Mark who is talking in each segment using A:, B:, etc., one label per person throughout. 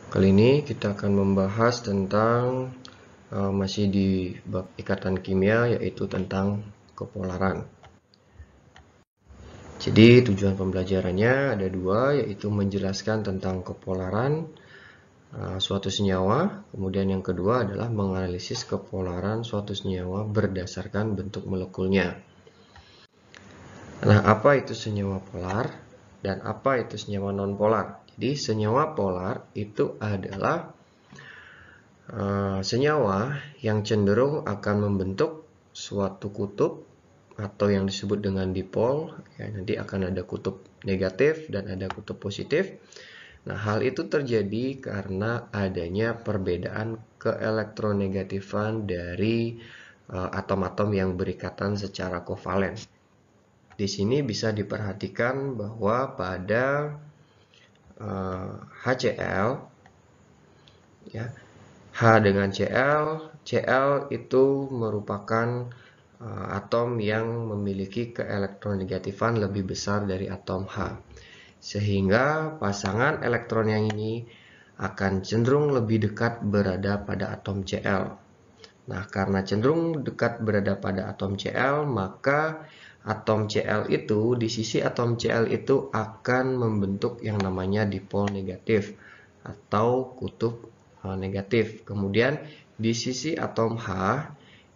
A: Kali ini kita akan membahas tentang masih di bab ikatan kimia, yaitu tentang kepolaran. Jadi tujuan pembelajarannya ada dua, yaitu menjelaskan tentang kepolaran suatu senyawa, kemudian yang kedua adalah menganalisis kepolaran suatu senyawa berdasarkan bentuk molekulnya. Nah, apa itu senyawa polar dan apa itu senyawa non-polar? Jadi senyawa polar itu adalah senyawa yang cenderung akan membentuk suatu kutub atau yang disebut dengan dipol, ya, nanti akan ada kutub negatif dan ada kutub positif. Nah, hal itu terjadi karena adanya perbedaan keelektronegatifan dari atom-atom yang berikatan secara kovalen. Di sini bisa diperhatikan bahwa pada HCl, ya, H dengan Cl itu merupakan atom yang memiliki keelektronegatifan lebih besar dari atom H. Sehingga pasangan elektron yang ini akan cenderung lebih dekat berada pada atom Cl. Nah, karena cenderung dekat berada pada atom Cl, maka atom Cl itu, di sisi atom Cl itu akan membentuk yang namanya dipol negatif atau kutub negatif. Kemudian di sisi atom H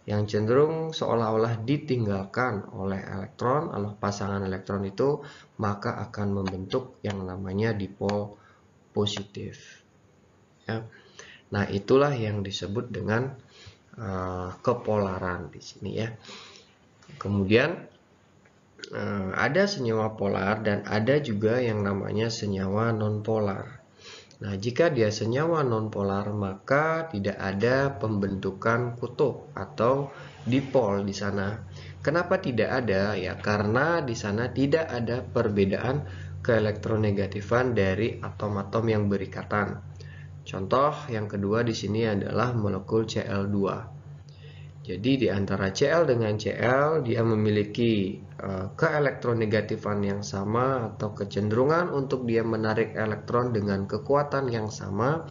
A: yang cenderung seolah-olah ditinggalkan oleh elektron, oleh pasangan elektron itu, maka akan membentuk yang namanya dipol positif. Ya. Nah, itulah yang disebut dengan kepolaran di sini ya. Kemudian ada senyawa polar dan ada juga yang namanya senyawa nonpolar. Nah, jika dia senyawa nonpolar, maka tidak ada pembentukan kutub atau dipol di sana. Kenapa tidak ada? Ya, karena di sana tidak ada perbedaan keelektronegatifan dari atom-atom yang berikatan. Contoh yang kedua di sini adalah molekul Cl2. Jadi di antara Cl dengan Cl dia memiliki keelektronegatifan yang sama atau kecenderungan untuk dia menarik elektron dengan kekuatan yang sama,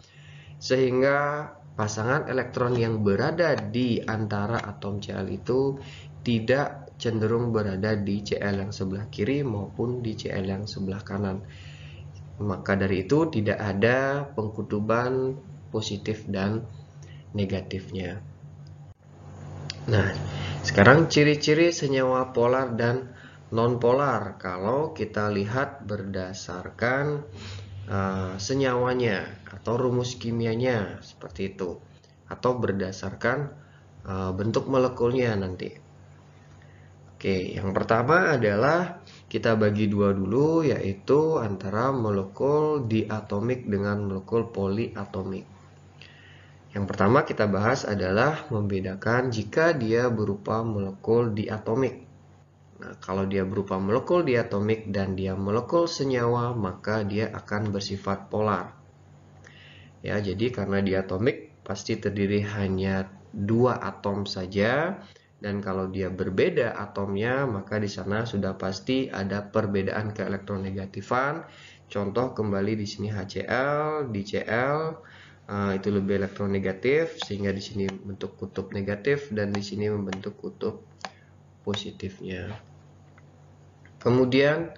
A: sehingga pasangan elektron yang berada di antara atom Cl itu tidak cenderung berada di Cl yang sebelah kiri maupun di Cl yang sebelah kanan. Maka dari itu tidak ada pengkutuban positif dan negatifnya. Nah, sekarang ciri-ciri senyawa polar dan non-polar. Kalau kita lihat berdasarkan senyawanya atau rumus kimianya seperti itu, atau berdasarkan bentuk molekulnya nanti. Oke, yang pertama adalah kita bagi dua dulu, yaitu antara molekul diatomik dengan molekul poliatomik. Yang pertama kita bahas adalah membedakan jika dia berupa molekul diatomik. Nah, kalau dia berupa molekul diatomik dan dia molekul senyawa, maka dia akan bersifat polar. Ya, jadi karena diatomik pasti terdiri hanya dua atom saja, dan kalau dia berbeda atomnya, maka di sana sudah pasti ada perbedaan keelektronegatifan. Contoh kembali di sini HCl, di Cl itu lebih elektronegatif, sehingga di sini bentuk kutub negatif dan di sini membentuk kutub positifnya. Kemudian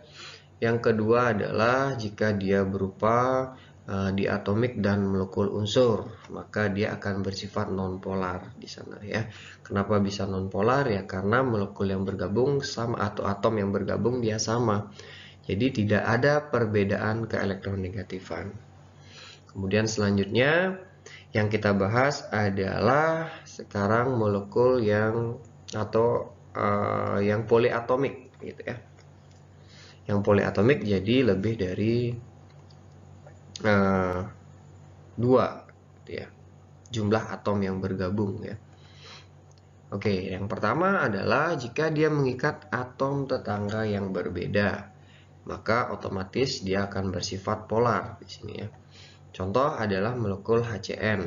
A: yang kedua adalah jika dia berupa diatomik dan molekul unsur, maka dia akan bersifat nonpolar di sana ya. Kenapa bisa nonpolar? Ya karena molekul yang bergabung sama atau atom yang bergabung dia sama. Jadi tidak ada perbedaan keelektronegatifan. Kemudian selanjutnya yang kita bahas adalah sekarang molekul yang atau yang poliatomik gitu ya. Yang poliatomik jadi lebih dari dua gitu ya, jumlah atom yang bergabung ya. Oke, yang pertama adalah jika dia mengikat atom tetangga yang berbeda, maka otomatis dia akan bersifat polar di sini ya. Contoh adalah molekul HCN.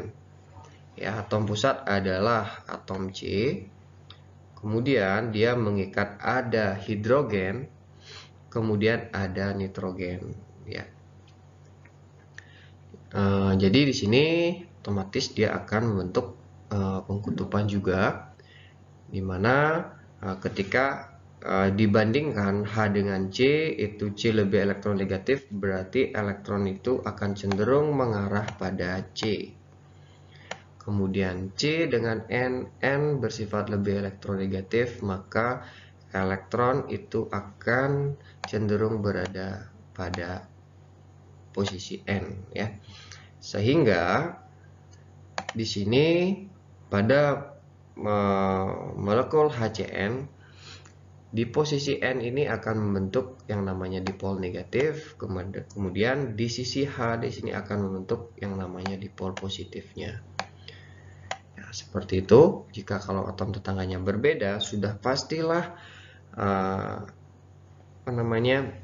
A: Ya, atom pusat adalah atom C. Kemudian dia mengikat ada hidrogen, kemudian ada nitrogen ya. Jadi di sini otomatis dia akan membentuk pengkutupan juga, dimana ketika dibandingkan H dengan C, itu C lebih elektronegatif, berarti elektron itu akan cenderung mengarah pada C. Kemudian C dengan N bersifat lebih elektronegatif, maka elektron itu akan cenderung berada pada posisi N, ya. Sehingga di sini pada molekul HCN di posisi N ini akan membentuk yang namanya dipol negatif, kemudian di sisi H di sini akan membentuk yang namanya dipol positifnya. Ya, seperti itu. Jika kalau atom tetangganya berbeda, sudah pastilah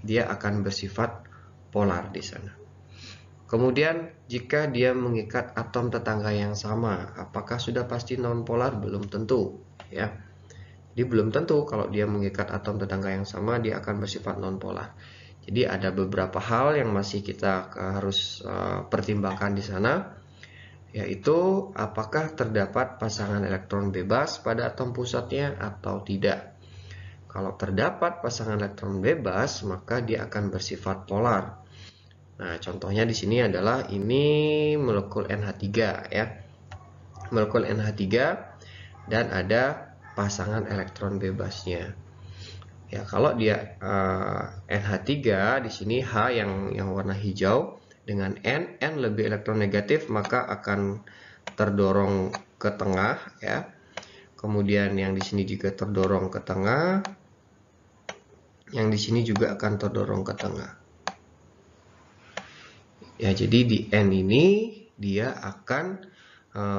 A: dia akan bersifat polar di sana. Kemudian jika dia mengikat atom tetangga yang sama, apakah sudah pasti non-polar? Belum tentu, ya. Jadi belum tentu kalau dia mengikat atom tetangga yang sama dia akan bersifat non-polar. Jadi ada beberapa hal yang masih kita harus pertimbangkan di sana, yaitu apakah terdapat pasangan elektron bebas pada atom pusatnya atau tidak. Kalau terdapat pasangan elektron bebas, maka dia akan bersifat polar. Nah, contohnya di sini adalah ini molekul NH3, ya. Molekul NH3 dan ada pasangan elektron bebasnya. Ya, kalau dia NH3 di sini H yang warna hijau dengan N lebih elektronegatif, maka akan terdorong ke tengah, ya. Kemudian yang di sini juga terdorong ke tengah. Yang di sini juga akan terdorong ke tengah. Ya, jadi di N ini dia akan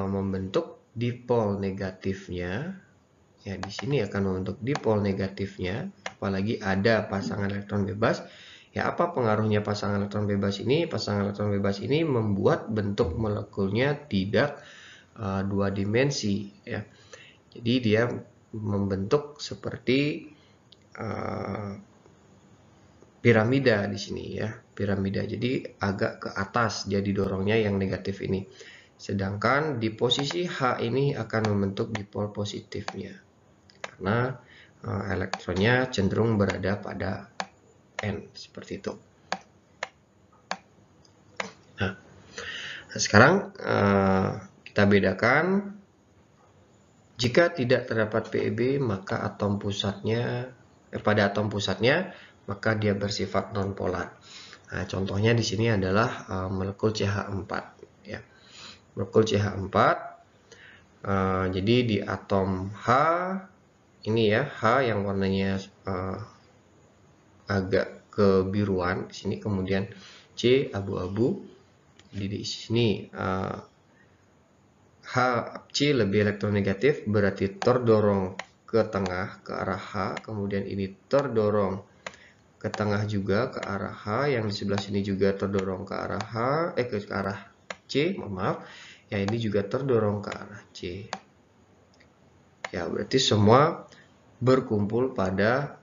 A: membentuk dipol negatifnya. Ya, di sini akan membentuk dipol negatifnya, apalagi ada pasangan elektron bebas. Ya, apa pengaruhnya pasangan elektron bebas ini? Pasangan elektron bebas ini membuat bentuk molekulnya tidak dua dimensi, ya. Jadi dia membentuk seperti piramida di sini, ya, piramida. Jadi agak ke atas dia didorongnya yang negatif ini. Sedangkan di posisi H ini akan membentuk dipol positifnya. Karena elektronnya cenderung berada pada N, seperti itu. Nah, sekarang kita bedakan, jika tidak terdapat PeB maka atom pusatnya pada atom pusatnya maka dia bersifat nonpolar. Nah, contohnya di sini adalah molekul CH4, ya. Molekul CH4. Jadi di atom H ini, ya, H yang warnanya agak kebiruan di sini, kemudian C abu-abu. Jadi di sini C lebih elektronegatif, berarti terdorong ke tengah ke arah H, kemudian ini terdorong ke tengah juga ke arah H, yang di sebelah sini juga terdorong ke arah ke arah C, maaf. Ya, ini juga terdorong ke arah C. Ya, berarti semua berkumpul pada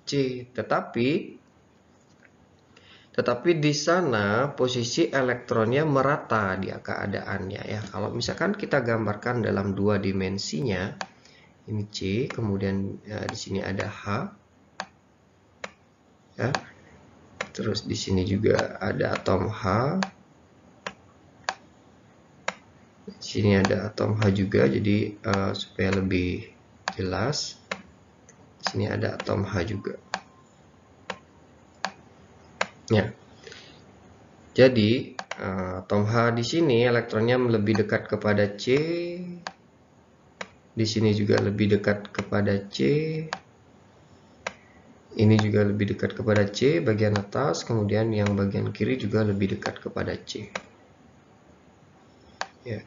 A: C, tetapi di sana posisi elektronnya merata dia keadaannya, ya. Kalau misalkan kita gambarkan dalam dua dimensinya, ini C, kemudian di sini ada H, ya. Terus di sini juga ada atom H. Di sini ada atom H juga, jadi supaya lebih jelas, di sini ada atom H juga. Ya. Jadi atom H di sini elektronnya lebih dekat kepada C. Di sini juga lebih dekat kepada C. Ini juga lebih dekat kepada C bagian atas, kemudian yang bagian kiri juga lebih dekat kepada C. Ya.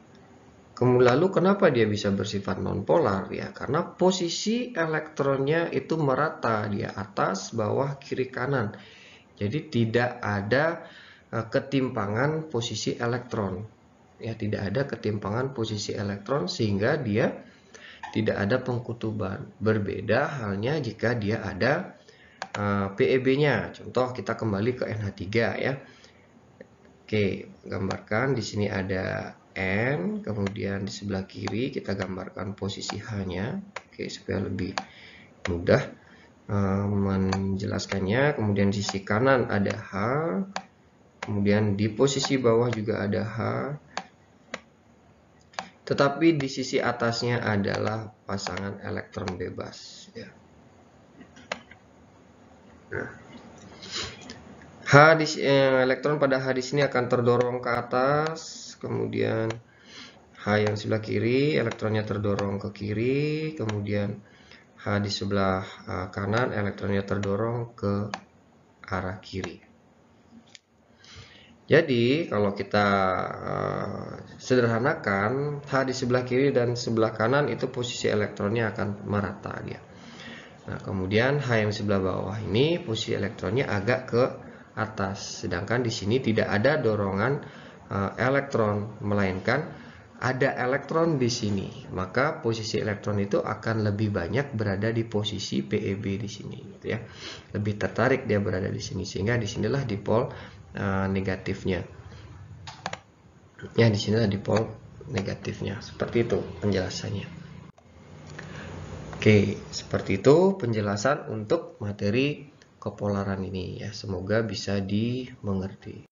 A: Lalu kenapa dia bisa bersifat nonpolar? Ya, karena posisi elektronnya itu merata, dia atas, bawah, kiri, kanan. Jadi tidak ada ketimpangan posisi elektron. Ya, tidak ada ketimpangan posisi elektron sehingga dia tidak ada pengkutuban. Berbeda halnya jika dia ada PeB-nya. Contoh kita kembali ke NH3, ya. Oke, gambarkan di sini ada N, kemudian di sebelah kiri kita gambarkan posisi H-nya. Oke, supaya lebih mudah menjelaskannya. Kemudian di sisi kanan ada H, kemudian di posisi bawah juga ada H, tetapi di sisi atasnya adalah pasangan elektron bebas. Ya. Nah, elektron pada H di sini akan terdorong ke atas, kemudian H yang sebelah kiri elektronnya terdorong ke kiri, kemudian H di sebelah kanan elektronnya terdorong ke arah kiri. Jadi kalau kita sederhanakan, H di sebelah kiri dan sebelah kanan itu posisi elektronnya akan merata dia. Nah, kemudian H yang sebelah bawah ini posisi elektronnya agak ke atas, sedangkan di sini tidak ada dorongan elektron, melainkan ada elektron di sini. Maka posisi elektron itu akan lebih banyak berada di posisi PeB di sini, gitu ya. Lebih tertarik dia berada di sini, sehingga disinilah dipol negatifnya. Ya, disinilah dipol negatifnya. Seperti itu penjelasannya. Oke, seperti itu penjelasan untuk materi kepolaran ini ya. Semoga bisa dimengerti.